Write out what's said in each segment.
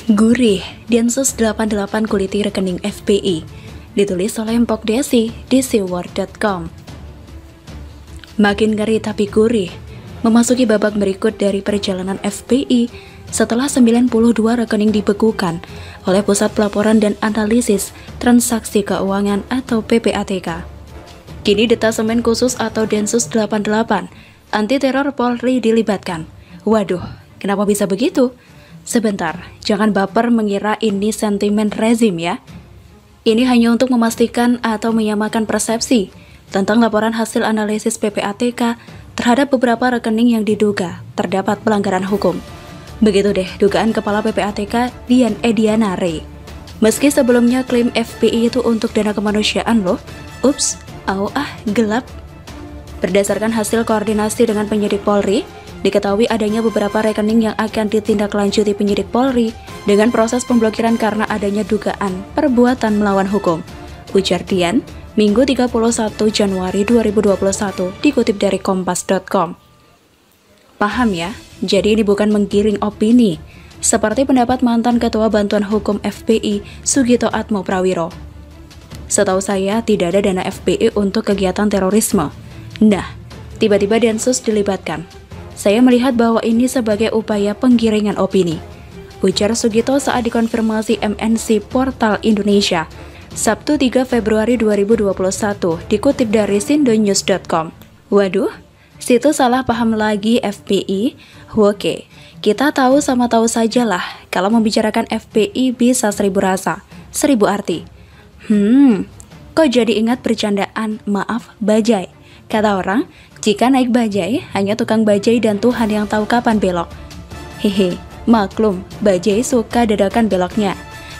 Gurih, Densus 88 kuliti rekening FPI. Ditulis oleh Mpok Desi di siwar.com. Makin ngeri tapi gurih, memasuki babak berikut dari perjalanan FPI setelah 92 rekening dibekukan oleh Pusat Pelaporan dan Analisis Transaksi Keuangan atau PPATK. Kini Detasemen Khusus atau Densus 88 Anti Teror Polri dilibatkan. Waduh, kenapa bisa begitu? Sebentar, jangan baper mengira ini sentimen rezim ya. Ini hanya untuk memastikan atau menyamakan persepsi tentang laporan hasil analisis PPATK terhadap beberapa rekening yang diduga terdapat pelanggaran hukum. Begitu deh dugaan Kepala PPATK Dian Ediana Rey. Meski sebelumnya klaim FPI itu untuk dana kemanusiaan loh, ups, gelap. Berdasarkan hasil koordinasi dengan penyidik Polri, diketahui adanya beberapa rekening yang akan ditindaklanjuti penyidik Polri dengan proses pemblokiran karena adanya dugaan perbuatan melawan hukum, ujar Dian, Minggu 31 Januari 2021, dikutip dari kompas.com. Paham ya, jadi ini bukan menggiring opini, seperti pendapat mantan Ketua Bantuan Hukum FPI, Sugito Atmo Prawiro. Setahu saya, tidak ada dana FPI untuk kegiatan terorisme. Nah, tiba-tiba Densus dilibatkan. Saya melihat bahwa ini sebagai upaya penggiringan opini, ujar Sugito saat dikonfirmasi MNC Portal Indonesia, Sabtu 3 Februari 2021, dikutip dari sindonews.com. Waduh, situ salah paham lagi FPI. Oke, kita tahu sama tahu sajalah, kalau membicarakan FPI bisa 1000 rasa, 1000 arti. Kok jadi ingat bercandaan maaf bajai? Kata orang, jika naik bajai, hanya tukang bajai dan Tuhan yang tahu kapan belok. Hehe, maklum, bajai suka dadakan beloknya.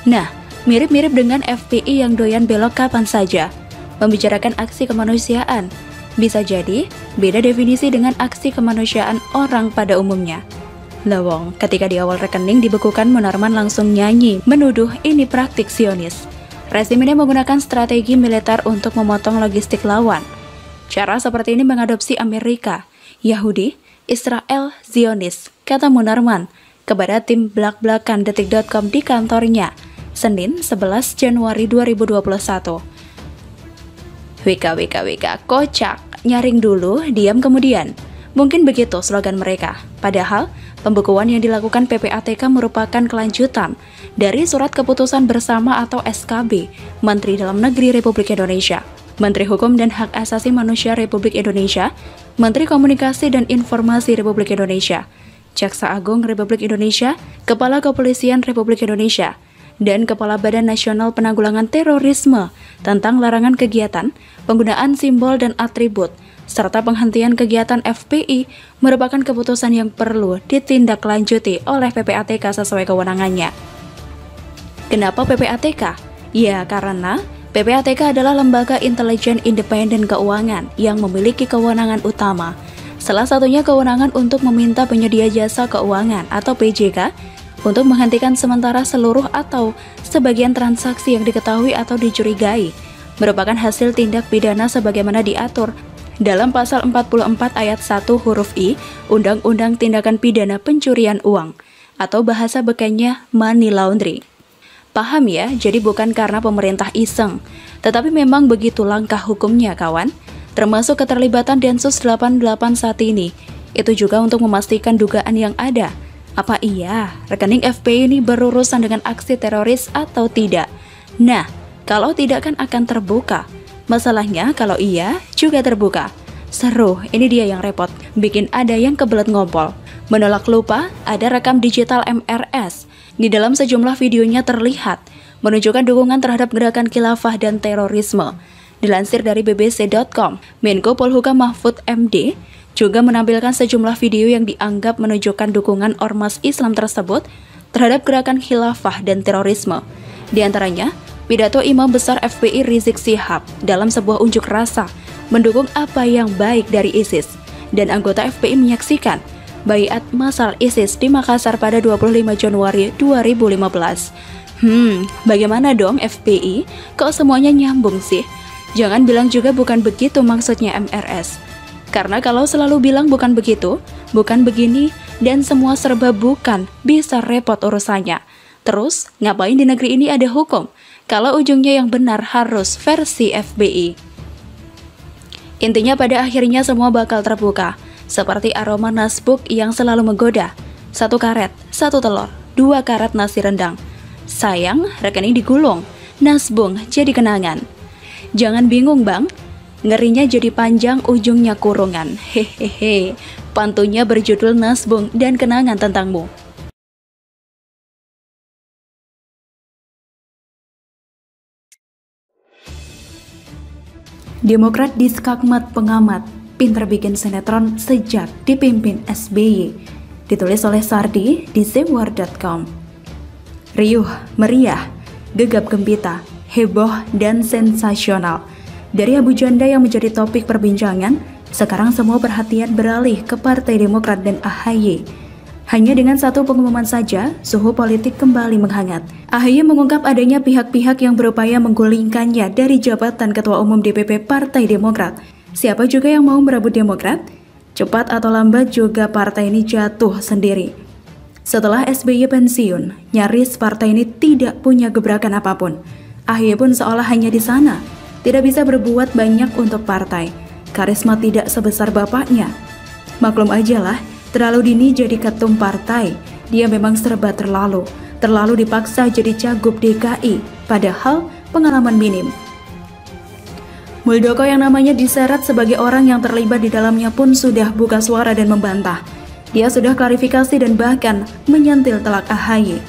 Nah, mirip-mirip dengan FPI yang doyan belok kapan saja. Membicarakan aksi kemanusiaan, bisa jadi beda definisi dengan aksi kemanusiaan orang pada umumnya. Lawong, ketika di awal rekening dibekukan, Munarman langsung nyanyi, menuduh ini praktik Zionis. Rezim ini menggunakan strategi militer untuk memotong logistik lawan. Cara seperti ini mengadopsi Amerika, Yahudi, Israel, Zionis, kata Munarman kepada tim belak-belakan detik.com di kantornya, Senin 11 Januari 2021. WK, kocak, nyaring dulu, diam kemudian. Mungkin begitu slogan mereka. Padahal, pembekuan yang dilakukan PPATK merupakan kelanjutan dari Surat Keputusan Bersama atau SKB Menteri Dalam Negeri Republik Indonesia, Menteri Hukum dan Hak Asasi Manusia Republik Indonesia, Menteri Komunikasi dan Informasi Republik Indonesia, Jaksa Agung Republik Indonesia, Kepala Kepolisian Republik Indonesia, dan Kepala Badan Nasional Penanggulangan Terorisme tentang larangan kegiatan, penggunaan simbol dan atribut, serta penghentian kegiatan FPI merupakan keputusan yang perlu ditindaklanjuti oleh PPATK sesuai kewenangannya. Kenapa PPATK? Ya, karena PPATK adalah lembaga intelijen independen keuangan yang memiliki kewenangan utama. Salah satunya kewenangan untuk meminta penyedia jasa keuangan atau PJK untuk menghentikan sementara seluruh atau sebagian transaksi yang diketahui atau dicurigai merupakan hasil tindak pidana sebagaimana diatur dalam pasal 44 ayat 1 huruf I Undang-Undang Tindakan Pidana Pencurian Uang atau bahasa bekennya money laundering. Paham ya, jadi bukan karena pemerintah iseng, tetapi memang begitu langkah hukumnya kawan, termasuk keterlibatan Densus 88 saat ini. Itu juga untuk memastikan dugaan yang ada. Apa iya, rekening FPI ini berurusan dengan aksi teroris atau tidak? Nah, kalau tidak kan akan terbuka. Masalahnya kalau iya, juga terbuka. Seru, ini dia yang repot, bikin ada yang kebelet ngompol. Menolak lupa, ada rekam digital MRS. Di dalam sejumlah videonya terlihat menunjukkan dukungan terhadap gerakan khilafah dan terorisme. Dilansir dari bbc.com, Menko Polhukam Mahfud MD juga menampilkan sejumlah video yang dianggap menunjukkan dukungan ormas Islam tersebut terhadap gerakan khilafah dan terorisme. Di antaranya, pidato Imam Besar FPI Rizik Syihab dalam sebuah unjuk rasa mendukung apa yang baik dari ISIS, dan anggota FPI menyaksikan baiat masal ISIS di Makassar pada 25 Januari 2015. Bagaimana dong FPI? Kok semuanya nyambung sih? Jangan bilang juga bukan begitu maksudnya MRS. Karena kalau selalu bilang bukan begitu, bukan begini, dan semua serba bukan, bisa repot urusannya. Terus, ngapain di negeri ini ada hukum? Kalau ujungnya yang benar harus versi FBI. Intinya pada akhirnya semua bakal terbuka, seperti aroma nasbuk yang selalu menggoda. 1 karet, 1 telur, 2 karet nasi rendang. Sayang, rekening digulung, nasbung jadi kenangan. Jangan bingung bang, ngerinya jadi panjang ujungnya kurungan. Hehehe, pantunnya berjudul Nasbung dan Kenangan Tentangmu. Demokrat diskakmat pengamat, pinter bikin sinetron sejak dipimpin SBY. Ditulis oleh Sardi di zewar.com. Riuh, meriah, gegap gempita, heboh, dan sensasional. Dari Abu Janda yang menjadi topik perbincangan, sekarang semua perhatian beralih ke Partai Demokrat dan AHY. Hanya dengan satu pengumuman saja, suhu politik kembali menghangat. AHY mengungkap adanya pihak-pihak yang berupaya menggulingkannya dari jabatan Ketua Umum DPP Partai Demokrat. Siapa juga yang mau merebut Demokrat? Cepat atau lambat juga partai ini jatuh sendiri. Setelah SBY pensiun, nyaris partai ini tidak punya gebrakan apapun. AHY pun seolah hanya di sana, tidak bisa berbuat banyak untuk partai. Karisma tidak sebesar bapaknya. Maklum aja lah, terlalu dini jadi ketum partai. Dia memang serba terlalu dipaksa jadi cagup DKI, padahal pengalaman minim. Muldoko yang namanya diseret sebagai orang yang terlibat di dalamnya pun sudah buka suara dan membantah. Dia sudah klarifikasi dan bahkan menyentil telak AHY.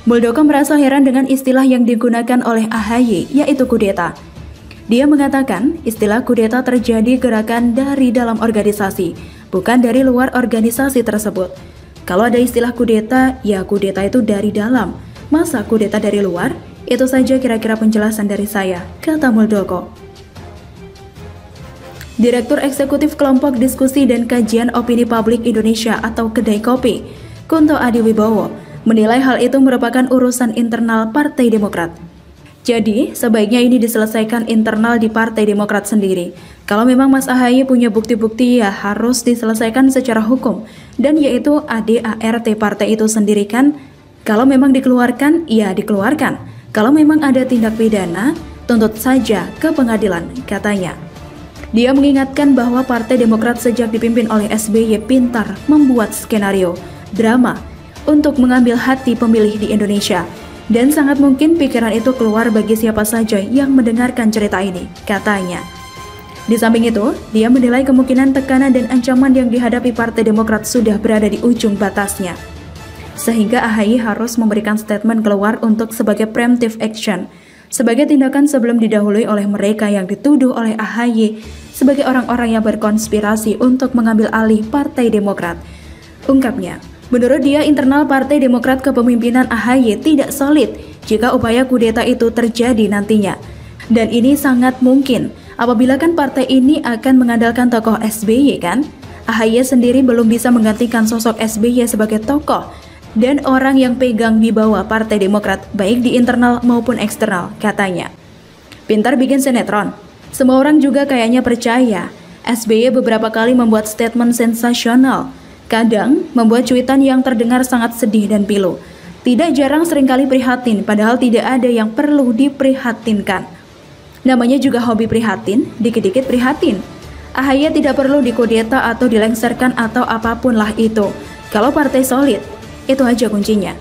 Muldoko merasa heran dengan istilah yang digunakan oleh AHY, yaitu kudeta. Dia mengatakan istilah kudeta terjadi gerakan dari dalam organisasi, bukan dari luar organisasi tersebut. Kalau ada istilah kudeta, ya kudeta itu dari dalam. Masa kudeta dari luar? Itu saja kira-kira penjelasan dari saya, kata Muldoko. Direktur Eksekutif Kelompok Diskusi dan Kajian Opini Publik Indonesia atau Kedai Kopi, Kunto Adiwibowo, menilai hal itu merupakan urusan internal Partai Demokrat. Jadi, sebaiknya ini diselesaikan internal di Partai Demokrat sendiri. Kalau memang Mas AHY punya bukti-bukti, ya harus diselesaikan secara hukum. Dan yaitu ADART partai itu sendiri kan. Kalau memang dikeluarkan, ya dikeluarkan. Kalau memang ada tindak pidana, tuntut saja ke pengadilan, katanya. Dia mengingatkan bahwa Partai Demokrat sejak dipimpin oleh SBY pintar membuat skenario, drama, untuk mengambil hati pemilih di Indonesia. Dan sangat mungkin pikiran itu keluar bagi siapa saja yang mendengarkan cerita ini, katanya. Di samping itu, dia menilai kemungkinan tekanan dan ancaman yang dihadapi Partai Demokrat sudah berada di ujung batasnya. Sehingga AHY harus memberikan statement keluar untuk sebagai preemptive action, sebagai tindakan sebelum didahului oleh mereka yang dituduh oleh AHY sebagai orang-orang yang berkonspirasi untuk mengambil alih Partai Demokrat. Ungkapnya, menurut dia internal Partai Demokrat kepemimpinan AHY tidak solid jika upaya kudeta itu terjadi nantinya. Dan ini sangat mungkin apabila kan partai ini akan mengandalkan tokoh SBY kan? AHY sendiri belum bisa menggantikan sosok SBY sebagai tokoh dan orang yang pegang di bawah Partai Demokrat baik di internal maupun eksternal, katanya. Pintar bikin sinetron. Semua orang juga kayaknya percaya. SBY beberapa kali membuat statement sensasional. Kadang membuat cuitan yang terdengar sangat sedih dan pilu. Tidak jarang seringkali prihatin, padahal tidak ada yang perlu diprihatinkan. Namanya juga hobi prihatin, dikit-dikit prihatin. AHY tidak perlu dikudeta atau dilengsarkan atau apapun lah itu. Kalau partai solid, itu aja kuncinya.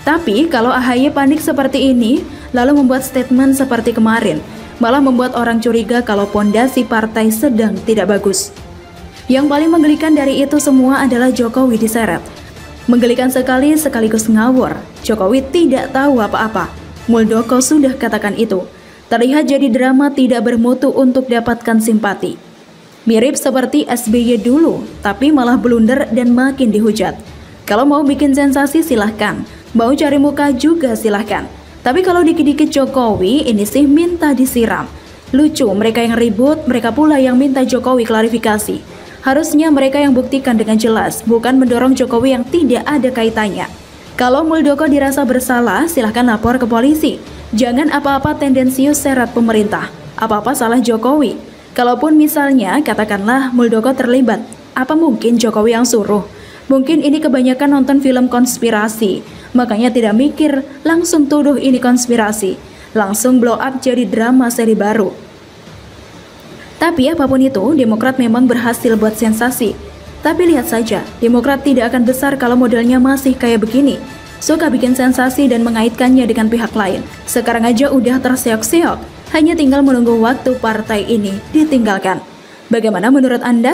Tapi kalau AHY panik seperti ini, lalu membuat statement seperti kemarin, malah membuat orang curiga kalau pondasi partai sedang tidak bagus. Yang paling menggelikan dari itu semua adalah Jokowi diseret. Menggelikan sekali sekaligus ngawur. Jokowi tidak tahu apa-apa. Muldoko sudah katakan itu. Terlihat jadi drama tidak bermutu untuk dapatkan simpati. Mirip seperti SBY dulu, tapi malah blunder dan makin dihujat. Kalau mau bikin sensasi silahkan, mau cari muka juga silahkan. Tapi kalau dikit-dikit Jokowi, ini sih minta disiram. Lucu, mereka yang ribut, mereka pula yang minta Jokowi klarifikasi. Harusnya mereka yang buktikan dengan jelas, bukan mendorong Jokowi yang tidak ada kaitannya. Kalau Muldoko dirasa bersalah, silahkan lapor ke polisi. Jangan apa-apa tendensius seret pemerintah. Apa-apa salah Jokowi. Kalaupun misalnya, katakanlah Muldoko terlibat, apa mungkin Jokowi yang suruh? Mungkin ini kebanyakan nonton film konspirasi. makanya tidak mikir, langsung tuduh ini konspirasi. Langsung blow up jadi drama seri baru. Tapi apapun itu, Demokrat memang berhasil buat sensasi. Tapi lihat saja, Demokrat tidak akan besar kalau modelnya masih kayak begini. Suka bikin sensasi dan mengaitkannya dengan pihak lain. Sekarang aja udah terseok-seok, hanya tinggal menunggu waktu partai ini ditinggalkan. Bagaimana menurut Anda?